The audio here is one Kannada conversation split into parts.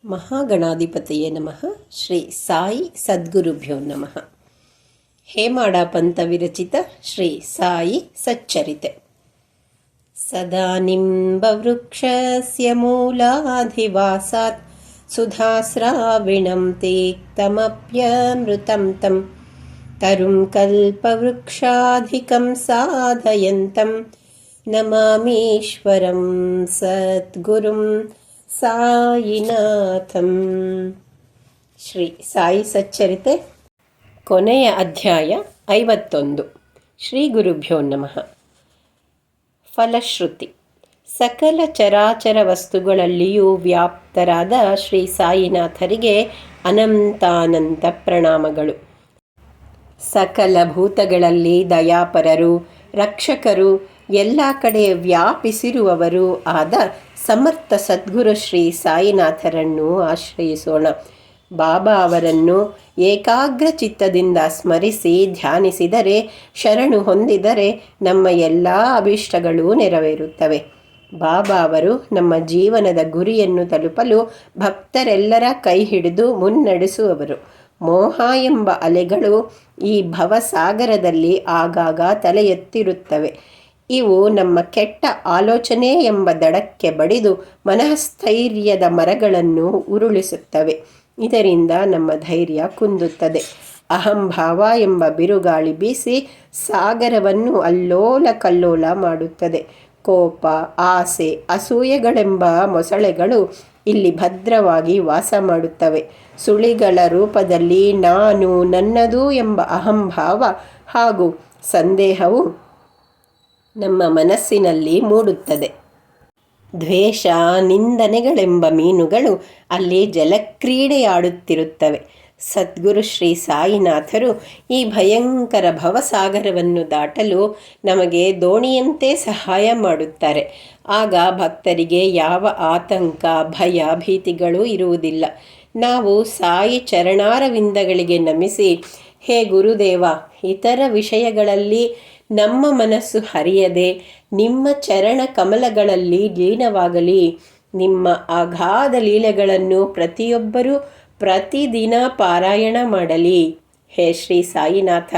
ಮಹಾಗಣಾಧಿಪತಿಯೇ ನಮಃ. ಶ್ರೀ ಸಾಯಿ ಸದ್ಗುರುಭ್ಯೋ ನಮಃ. ಹೇಮಾಡ ಪಂತ ವಿರಚಿತ ಶ್ರೀ ಸಾಯಿ ಸಚ್ಚರಿತೆ. ಸದಾ ನಿಂಬವೃಕ್ಷಸ್ಯ ಮೂಲಾಧಿವಾಸಾತ್ ಸುಧಾಸ್ರಾವಿಣಂ ತೇಕ್ತಮಪ್ಯಮೃತಂ ತಂ ತರುಂ ಕಲ್ಪವೃಕ್ಷಾಧಿಕಂ ಸಾಧಯಂತಂ ನಮಾಮೀಶ್ವರಂ ಸದ್ಗುರುಂ ಸಾಯಿನಾಥಂ. ಶ್ರೀ ಸಾಯಿ ಸಚ್ಚರಿತೆ ಕೊನೆಯ ಅಧ್ಯಾಯ 51. ಶ್ರೀ ಗುರುಭ್ಯೋ ನಮಃ. ಫಲಶ್ರುತಿ. ಸಕಲ ಚರಾಚರ ವಸ್ತುಗಳಲ್ಲಿಯೂ ವ್ಯಾಪ್ತರಾದ ಶ್ರೀ ಸಾಯಿನಾಥರಿಗೆ ಅನಂತಾನಂತ ಪ್ರಣಾಮಗಳು. ಸಕಲ ಭೂತಗಳಲ್ಲಿ ದಯಾಪರರು, ರಕ್ಷಕರು, ಎಲ್ಲ ಕಡೆ ವ್ಯಾಪಿಸಿರುವವರೂ ಆದ ಸಮರ್ಥ ಸದ್ಗುರು ಶ್ರೀ ಸಾಯಿನಾಥರನ್ನು ಆಶ್ರಯಿಸೋಣ. ಬಾಬಾ ಅವರನ್ನು ಏಕಾಗ್ರ ಚಿತ್ತದಿಂದ ಸ್ಮರಿಸಿ ಧ್ಯಾನಿಸಿದರೆ, ಶರಣು ಹೊಂದಿದರೆ ನಮ್ಮ ಎಲ್ಲ ಅಭೀಷ್ಟಗಳೂ ನೆರವೇರುತ್ತವೆ. ಬಾಬಾ ಅವರು ನಮ್ಮ ಜೀವನದ ಗುರಿಯನ್ನು ತಲುಪಲು ಭಕ್ತರೆಲ್ಲರ ಕೈ ಹಿಡಿದು ಮುನ್ನಡೆಸುವವರು. ಮೋಹ ಎಂಬ ಅಲೆಗಳು ಈ ಭವಸಾಗರದಲ್ಲಿ ಆಗಾಗ ತಲೆ ಎತ್ತಿರುತ್ತವೆ. ಇವು ನಮ್ಮ ಕೆಟ್ಟ ಆಲೋಚನೆ ಎಂಬ ದಡಕ್ಕೆ ಬಡಿದು ಮನಸ್ಥೈರ್ಯದ ಮರಗಳನ್ನು ಉರುಳಿಸುತ್ತವೆ. ಇದರಿಂದ ನಮ್ಮ ಧೈರ್ಯ ಕುಂದುತ್ತದೆ. ಅಹಂಭಾವ ಎಂಬ ಬಿರುಗಾಳಿ ಬೀಸಿ ಸಾಗರವನ್ನು ಅಲ್ಲೋಲ ಕಲ್ಲೋಲ ಮಾಡುತ್ತದೆ. ಕೋಪ, ಆಸೆ, ಅಸೂಯೆಗಳೆಂಬ ಮೊಸಳೆಗಳು ಇಲ್ಲಿ ಭದ್ರವಾಗಿ ವಾಸ ಮಾಡುತ್ತವೆ. ಸುಳಿಗಳ ರೂಪದಲ್ಲಿ ನಾನು, ನನ್ನದು ಎಂಬ ಅಹಂಭಾವ ಹಾಗೂ ಸಂದೇಹವು ನಮ್ಮ ಮನಸ್ಸಿನಲ್ಲಿ ಮೂಡುತ್ತದೆ. ದ್ವೇಷ, ನಿಂದನೆಗಳೆಂಬ ಮೀನುಗಳು ಅಲ್ಲಿ ಜಲಕ್ರೀಡೆಯಾಡುತ್ತಿರುತ್ತವೆ. ಸದ್ಗುರು ಶ್ರೀ ಸಾಯಿನಾಥರು ಈ ಭಯಂಕರ ಭವಸಾಗರವನ್ನು ದಾಟಲು ನಮಗೆ ದೋಣಿಯಂತೆ ಸಹಾಯ ಮಾಡುತ್ತಾರೆ. ಆಗ ಭಕ್ತರಿಗೆ ಯಾವ ಆತಂಕ, ಭಯ, ಭೀತಿಗಳೂ ಇರುವುದಿಲ್ಲ. ನಾವು ಸಾಯಿ ಚರಣಾರವಿಂದಗಳಿಗೆ ನಮಿಸಿ, ಹೇ ಗುರುದೇವ, ಇತರ ವಿಷಯಗಳಲ್ಲಿ ನಮ್ಮ ಮನಸ್ಸು ಹರಿಯದೆ ನಿಮ್ಮ ಚರಣ ಕಮಲಗಳಲ್ಲಿ ಲೀನವಾಗಲಿ. ನಿಮ್ಮ ಅಗಾಧ ಲೀಲೆಗಳನ್ನು ಪ್ರತಿಯೊಬ್ಬರೂ ಪ್ರತಿದಿನ ಪಾರಾಯಣ ಮಾಡಲಿ. ಹೇ ಶ್ರೀ ಸಾಯಿನಾಥ,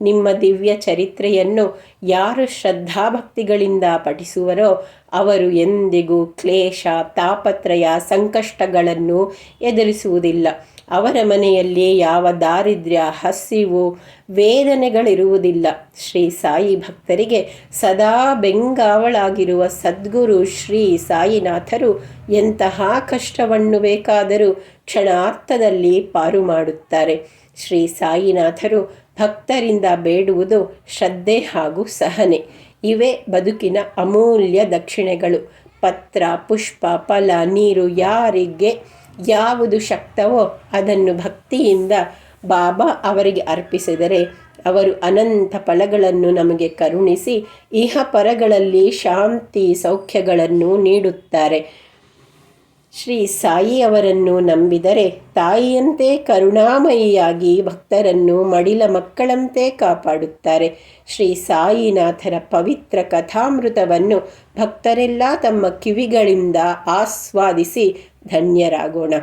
ನಿಮ್ಮ ದಿವ್ಯ ಚರಿತ್ರೆಯನ್ನು ಯಾರು ಶ್ರದ್ಧಾಭಕ್ತಿಗಳಿಂದ ಪಠಿಸುವರೋ ಅವರು ಎಂದಿಗೂ ಕ್ಲೇಶ, ತಾಪತ್ರಯ, ಸಂಕಷ್ಟಗಳನ್ನು ಎದುರಿಸುವುದಿಲ್ಲ. ಅವರ ಮನೆಯಲ್ಲಿ ಯಾವ ದಾರಿದ್ರ್ಯ, ಹಸಿವು, ವೇದನೆಗಳಿರುವುದಿಲ್ಲ. ಶ್ರೀ ಸಾಯಿ ಭಕ್ತರಿಗೆ ಸದಾ ಬೆಂಗಾವಲಾಗಿರುವ ಸದ್ಗುರು ಶ್ರೀ ಸಾಯಿನಾಥರು ಎಂತಹ ಕಷ್ಟವನ್ನು ಬೇಕಾದರೂ ಕ್ಷಣಾರ್ಥದಲ್ಲಿ ಪಾರು ಮಾಡುತ್ತಾರೆ. ಶ್ರೀ ಸಾಯಿನಾಥರು ಭಕ್ತರಿಂದ ಬೇಡುವುದು ಶ್ರದ್ಧೆ ಹಾಗೂ ಸಹನೆ. ಇವೇ ಬದುಕಿನ ಅಮೂಲ್ಯ ದಕ್ಷಿಣೆಗಳು. ಪತ್ರ, ಪುಷ್ಪ, ಫಲ, ನೀರು ಯಾರಿಗೆ ಯಾವುದು ಶಕ್ತವೋ ಅದನ್ನು ಭಕ್ತಿಯಿಂದ ಬಾಬಾ ಅವರಿಗೆ ಅರ್ಪಿಸಿದರೆ ಅವರು ಅನಂತ ಫಲಗಳನ್ನು ನಮಗೆ ಕರುಣಿಸಿ ಇಹಪರಗಳಲ್ಲಿ ಶಾಂತಿ, ಸೌಖ್ಯಗಳನ್ನು ನೀಡುತ್ತಾರೆ. ಶ್ರೀ ಸಾಯಿ ಅವರನ್ನು ನಂಬಿದರೆ ತಾಯಿಯಂತೆ ಕರುಣಾಮಯಿಯಾಗಿ ಭಕ್ತರನ್ನು ಮಡಿಲ ಮಕ್ಕಳಂತೆ ಕಾಪಾಡುತ್ತಾರೆ. ಶ್ರೀ ಸಾಯಿನಾಥರ ಪವಿತ್ರ ಕಥಾಮೃತವನ್ನು ಭಕ್ತರೆಲ್ಲ ತಮ್ಮ ಕಿವಿಗಳಿಂದ ಆಸ್ವಾದಿಸಿ ಧನ್ಯರಾಗೋಣ.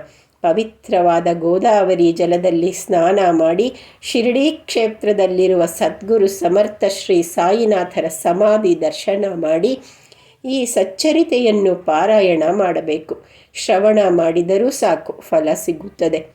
ಪವಿತ್ರವಾದ ಗೋದಾವರಿ ಜಲದಲ್ಲಿ ಸ್ನಾನ ಮಾಡಿ ಶಿರಡಿ ಕ್ಷೇತ್ರದಲ್ಲಿರುವ ಸದ್ಗುರು ಸಮರ್ಥ ಶ್ರೀ ಸಾಯಿನಾಥರ ಸಮಾಧಿ ದರ್ಶನ ಮಾಡಿ ಈ ಸಚ್ಚರಿತೆಯನ್ನು ಪಾರಾಯಣ ಮಾಡಬೇಕು. ಶ್ರವಣ ಮಾಡಿದರೂ ಸಾಕು, ಫಲ ಸಿಗುತ್ತದೆ.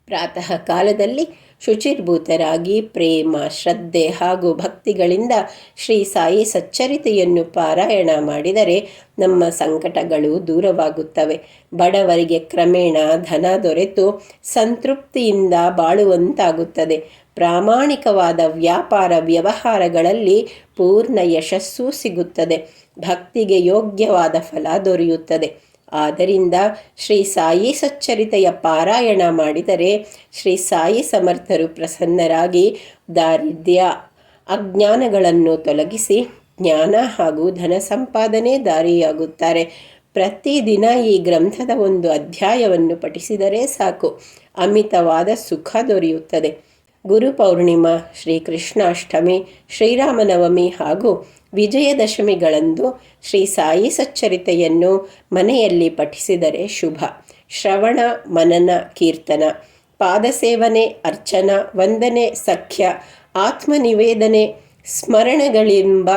ಪ್ರಾತಃ ಕಾಲದಲ್ಲಿ ಶುಚಿರ್ಭೂತರಾಗಿ ಪ್ರೇಮ, ಶ್ರದ್ಧೆ ಹಾಗೂ ಭಕ್ತಿಗಳಿಂದ ಶ್ರೀ ಸಾಯಿ ಸಚ್ಚರಿತೆಯನ್ನು ಪಾರಾಯಣ ಮಾಡಿದರೆ ನಮ್ಮ ಸಂಕಟಗಳು ದೂರವಾಗುತ್ತವೆ. ಬಡವರಿಗೆ ಕ್ರಮೇಣ ಧನ ದೊರೆತು ಸಂತೃಪ್ತಿಯಿಂದ ಬಾಳುವಂತಾಗುತ್ತದೆ. ಪ್ರಾಮಾಣಿಕವಾದ ವ್ಯಾಪಾರ ವ್ಯವಹಾರಗಳಲ್ಲಿ ಪೂರ್ಣ ಯಶಸ್ಸು ಸಿಗುತ್ತದೆ. ಭಕ್ತಿಗೆ ಯೋಗ್ಯವಾದ ಫಲ ದೊರೆಯುತ್ತದೆ. ಆದ್ದರಿಂದ ಶ್ರೀ ಸಾಯಿ ಸಚ್ಚರಿತೆಯ ಪಾರಾಯಣ ಮಾಡಿದರೆ ಶ್ರೀ ಸಾಯಿ ಸಮರ್ಥರು ಪ್ರಸನ್ನರಾಗಿ ದಾರಿದ್ರ್ಯ, ಅಜ್ಞಾನಗಳನ್ನು ತೊಲಗಿಸಿ ಜ್ಞಾನ ಹಾಗೂ ಧನ ಸಂಪಾದನೆ ದಾರಿಯಾಗುತ್ತಾರೆ. ಪ್ರತಿದಿನ ಈ ಗ್ರಂಥದ ಒಂದು ಅಧ್ಯಾಯವನ್ನು ಪಠಿಸಿದರೆ ಸಾಕು, ಅಮಿತವಾದ ಸುಖ ದೊರೆಯುತ್ತದೆ. ಗುರು ಪೌರ್ಣಿಮಾ, ಶ್ರೀಕೃಷ್ಣಾಷ್ಟಮಿ, ಶ್ರೀರಾಮನವಮಿ ಹಾಗೂ ವಿಜಯದಶಮಿಗಳಂದು ಶ್ರೀ ಸಾಯಿ ಸಚ್ಚರಿತೆಯನ್ನು ಮನೆಯಲ್ಲಿ ಪಠಿಸಿದರೆ ಶುಭ. ಶ್ರವಣ ಮನನ ಕೀರ್ತನ, ಪಾದಸೇವನೆ, ಅರ್ಚನ, ವಂದನೆ, ಸಖ್ಯ, ಆತ್ಮನಿವೇದನೆ, ಸ್ಮರಣೆಗಳೆಂಬ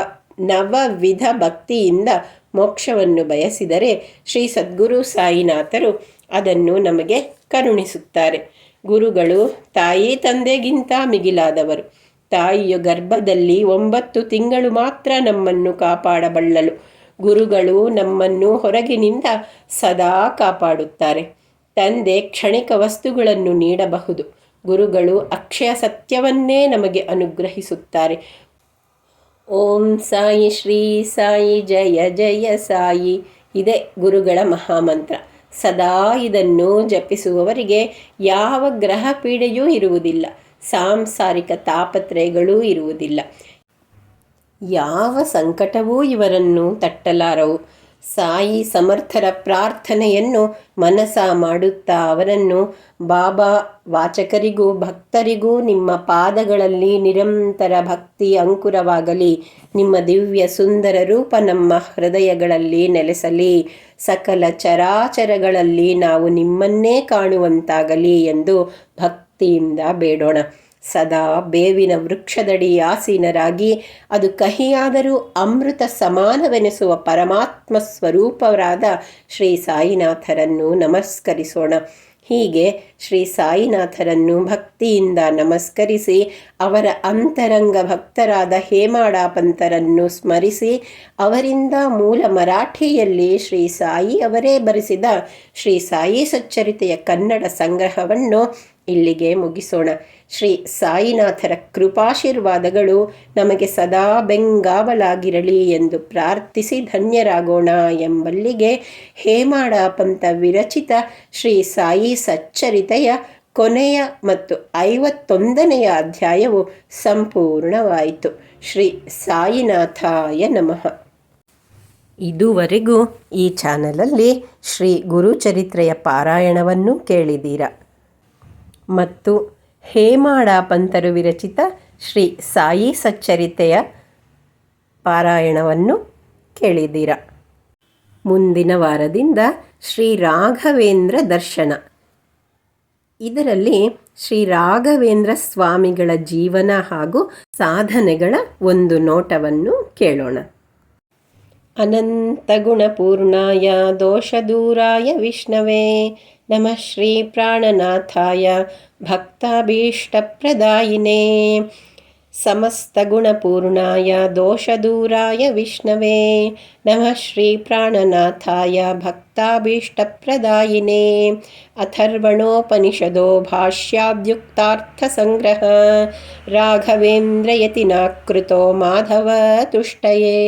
ನವವಿಧ ಭಕ್ತಿಯಿಂದ ಮೋಕ್ಷವನ್ನು ಬಯಸಿದರೆ ಶ್ರೀ ಸದ್ಗುರು ಸಾಯಿನಾಥರು ಅದನ್ನು ನಮಗೆ ಕರುಣಿಸುತ್ತಾರೆ. ಗುರುಗಳು ತಾಯಿ ತಂದೆಗಿಂತ ಮಿಗಿಲಾದವರು. ತಾಯಿಯ ಗರ್ಭದಲ್ಲಿ 9 ತಿಂಗಳು ಮಾತ್ರ ನಮ್ಮನ್ನು ಕಾಪಾಡಬಲ್ಲಳು. ಗುರುಗಳು ನಮ್ಮನ್ನು ಹೊರಗಿನಿಂದ ಸದಾ ಕಾಪಾಡುತ್ತಾರೆ. ತಂದೆ ಕ್ಷಣಿಕ ವಸ್ತುಗಳನ್ನು ನೀಡಬಹುದು. ಗುರುಗಳು ಅಕ್ಷಯ ಸತ್ಯವನ್ನೇ ನಮಗೆ ಅನುಗ್ರಹಿಸುತ್ತಾರೆ. ಓಂ ಸಾಯಿ ಶ್ರೀ ಸಾಯಿ ಜಯ ಜಯ ಸಾಯಿ ಇದೇ ಗುರುಗಳ ಮಹಾಮಂತ್ರ. ಸದಾ ಇದನ್ನು ಜಪಿಸುವವರಿಗೆ ಯಾವ ಗ್ರಹ ಪೀಡೆಯೂ ಇರುವುದಿಲ್ಲ, ಸಾಂಸಾರಿಕ ತಾಪತ್ರಯಗಳೂ ಇರುವುದಿಲ್ಲ, ಯಾವ ಸಂಕಟವೂ ಇವರನ್ನು ತಟ್ಟಲಾರವು. ಸಾಯಿ ಸಮರ್ಥರ ಪ್ರಾರ್ಥನೆಯನ್ನು ಮನಸ ಮಾಡುತ್ತಾ ಅವರನ್ನು, ಬಾಬಾ, ವಾಚಕರಿಗೂ ಭಕ್ತರಿಗೂ ನಿಮ್ಮ ಪಾದಗಳಲ್ಲಿ ನಿರಂತರ ಭಕ್ತಿ ಅಂಕುರವಾಗಲಿ, ನಿಮ್ಮ ದಿವ್ಯ ಸುಂದರ ರೂಪ ನಮ್ಮ ಹೃದಯಗಳಲ್ಲಿ ನೆಲೆಸಲಿ, ಸಕಲ ಚರಾಚರಗಳಲ್ಲಿ ನಾವು ನಿಮ್ಮನ್ನೇ ಕಾಣುವಂತಾಗಲಿ ಎಂದು ಭಕ್ತಿಯಿಂದ ಬೇಡೋಣ. ಸದಾ ಬೇವಿನ ವೃಕ್ಷದಡಿ ಆಸೀನರಾಗಿ ಅದು ಕಹಿಯಾದರೂ ಅಮೃತ ಸಮಾನವೆನಿಸುವ ಪರಮಾತ್ಮ ಸ್ವರೂಪರಾದ ಶ್ರೀ ಸಾಯಿನಾಥರನ್ನು ನಮಸ್ಕರಿಸೋಣ. ಹೀಗೆ ಶ್ರೀ ಸಾಯಿನಾಥರನ್ನು ಭಕ್ತಿಯಿಂದ ನಮಸ್ಕರಿಸಿ ಅವರ ಅಂತರಂಗ ಭಕ್ತರಾದ ಹೇಮಾಡಾಪಂತರನ್ನು ಸ್ಮರಿಸಿ ಅವರಿಂದ ಮೂಲ ಮರಾಠಿಯಲ್ಲಿ ಶ್ರೀ ಸಾಯಿ ಅವರೇ ಬರೆಸಿದ ಶ್ರೀ ಸಾಯಿ ಸಚ್ಚರಿತೆಯ ಕನ್ನಡ ಸಂಗ್ರಹವನ್ನು ಇಲ್ಲಿಗೆ ಮುಗಿಸೋಣ. ಶ್ರೀ ಸಾಯಿನಾಥರ ಕೃಪಾಶೀರ್ವಾದಗಳು ನಮಗೆ ಸದಾ ಬೆಂಗಾವಲಾಗಿರಲಿ ಎಂದು ಪ್ರಾರ್ಥಿಸಿ ಧನ್ಯರಾಗೋಣ ಎಂಬಲ್ಲಿಗೆ ಹೇಮಾಡಾಪಂತ ವಿರಚಿತ ಶ್ರೀ ಸಾಯಿ ಸಚ್ಚರಿತೆಯ ಕೊನೆಯ ಮತ್ತು 51ನೆಯ ಅಧ್ಯಾಯವು ಸಂಪೂರ್ಣವಾಯಿತು. ಶ್ರೀ ಸಾಯಿನಾಥಾಯ ನಮಃ. ಇದುವರೆಗೂ ಈ ಚಾನಲಲ್ಲಿ ಶ್ರೀ ಗುರುಚರಿತ್ರೆಯ ಪಾರಾಯಣವನ್ನು ಕೇಳಿದ್ದೀರಾ ಮತ್ತು ಹೇಮಾಡಾಪಂತರು ವಿರಚಿತ ಶ್ರೀ ಸಾಯಿ ಸಚ್ಚರಿತೆಯ ಪಾರಾಯಣವನ್ನು ಕೇಳಿದ್ದೀರಾ. ಮುಂದಿನ ವಾರದಿಂದ ಶ್ರೀ ರಾಘವೇಂದ್ರ ದರ್ಶನ, ಇದರಲ್ಲಿ ಶ್ರೀ ರಾಘವೇಂದ್ರ ಸ್ವಾಮಿಗಳ ಜೀವನ ಹಾಗೂ ಸಾಧನೆಗಳ ಒಂದು ನೋಟವನ್ನು ಕೇಳೋಣ. ಅನಂತ ಗುಣಪೂರ್ಣಾಯ ದೋಷದೂರಾಯ ವಿಷ್ಣವೇ ನಮಃ. ಶ್ರೀ ಪ್ರಾಣನಾಥಾಯ ಭಕ್ತಾಭೀಷ್ಟಪ್ರದಾಯಿನೇ ಸಮಸ್ತ ಗುಣಪೂರ್ಣಾಯ ದೋಷದೂರಾಯ ವಿಷ್ಣವೇ ನಮಃ. ಶ್ರೀ ಪ್ರಾಣನಾಥಾಯ ಭಕ್ತಾಭೀಷ್ಟಪ್ರದಾಯಿನೇ. ಅಥರ್ವಣೋಪನಿಷದೋ ಭಾಷ್ಯಾದ್ಯುಕ್ತಾರ್ಥ ಸಂಗ್ರಹ ರಾಘವೇಂದ್ರ ಯತಿನಾಕೃತೋ ಮಾಧವ ತುಷ್ಟಯೇ.